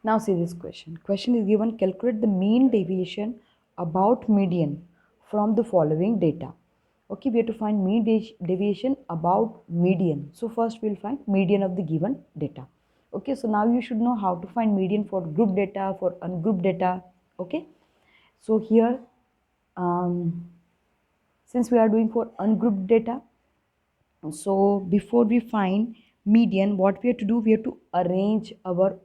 Now see this question. Question is given, calculate the mean deviation about median from the following data. Okay, we have to find mean deviation about median. So first we'll find median of the given data. Okay, so now you should know how to find median for group data, for ungrouped data. Okay, so here since we are doing for ungrouped data, so before we find median, what we have to do, we have to arrange our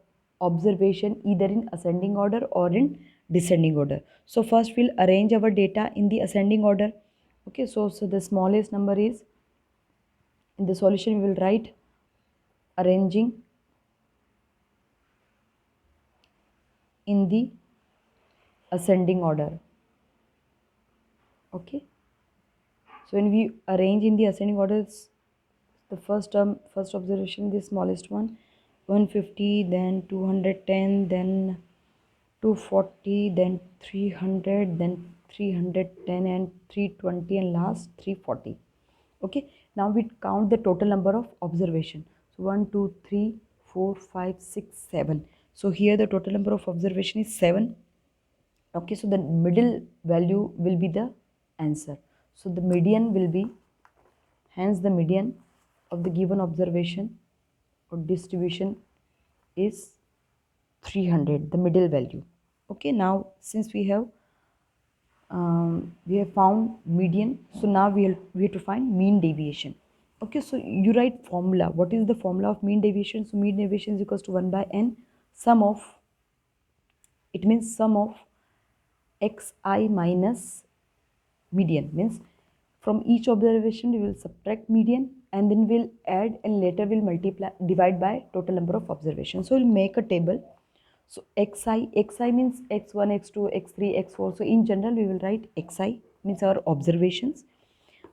observation either in ascending order or in descending order. So first we'll arrange our data in the ascending order. Okay, so the smallest number is, in the solution we will write arranging in the ascending order. Okay, so when we arrange in the ascending order, it's the first term, first observation, the smallest one, 150, then 210, then 240, then 300, then 310, and 320, and last 340. Okay, now we count the total number of observation. So 1 2 3 4 5 6 7. So here the total number of observation is 7. Okay, so the middle value will be the answer. So the median will be, hence the median of the given observation or distribution is 300, the middle value. Okay, now since we have found median, so now we have to find mean deviation. Okay, so you write formula. What is the formula of mean deviation? So mean deviation is equals to 1 by n, sum of, it means sum of xi minus median, means from each observation we will subtract median and then we'll add and later we'll multiply, divide by total number of observations. So we'll make a table. So xi means x1, x2, x3, x4. So in general we will write xi means our observations.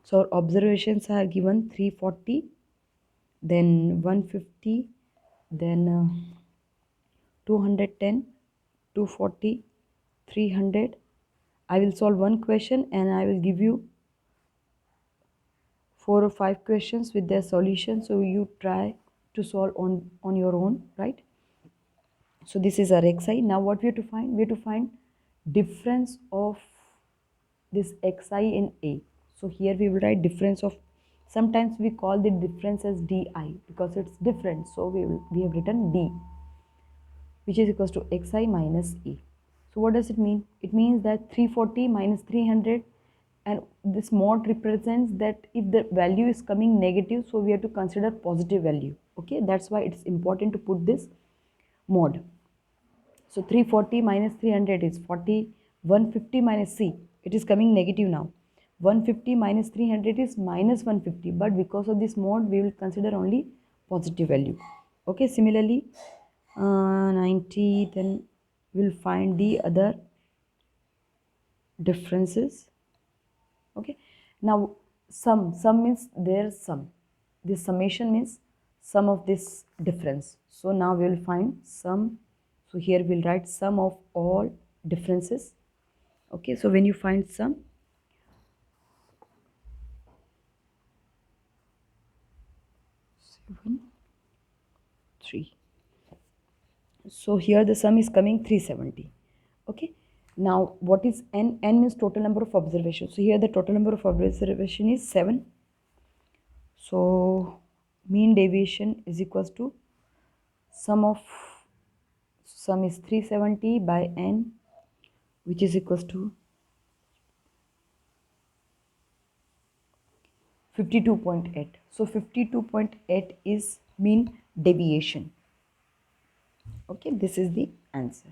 So our observations are given 340, then 150, then 210, 240, 300. I will solve one question and I will give you 4 or 5 questions with their solution. So you try to solve on your own, right? So this is our xi. Now what we have to find? We have to find difference of this xi in A. So here we will write difference of, sometimes we call the difference as di because it's different. So we have written d, which is equals to xi minus E. So what does it mean? It means that 340 minus 300, and this mod represents that if the value is coming negative, so we have to consider positive value. Okay, that's why it's important to put this mod. So 340 minus 300 is 40, 150 minus C, it is coming negative now. 150 minus 300 is minus 150, but because of this mod, we will consider only positive value. Okay, similarly, 90, then we'll find the other differences. Okay, now sum means their sum. This summation means sum of this difference. So now we will find sum. So here we'll write sum of all differences. Okay, so when you find sum, seven, 3. So here the sum is coming 370. Okay, now what is n? N means total number of observations. So here the total number of observation is 7. So mean deviation is equals to sum is 370 by n, which is equals to 52.8. So 52.8 is mean deviation. Okay, this is the answer.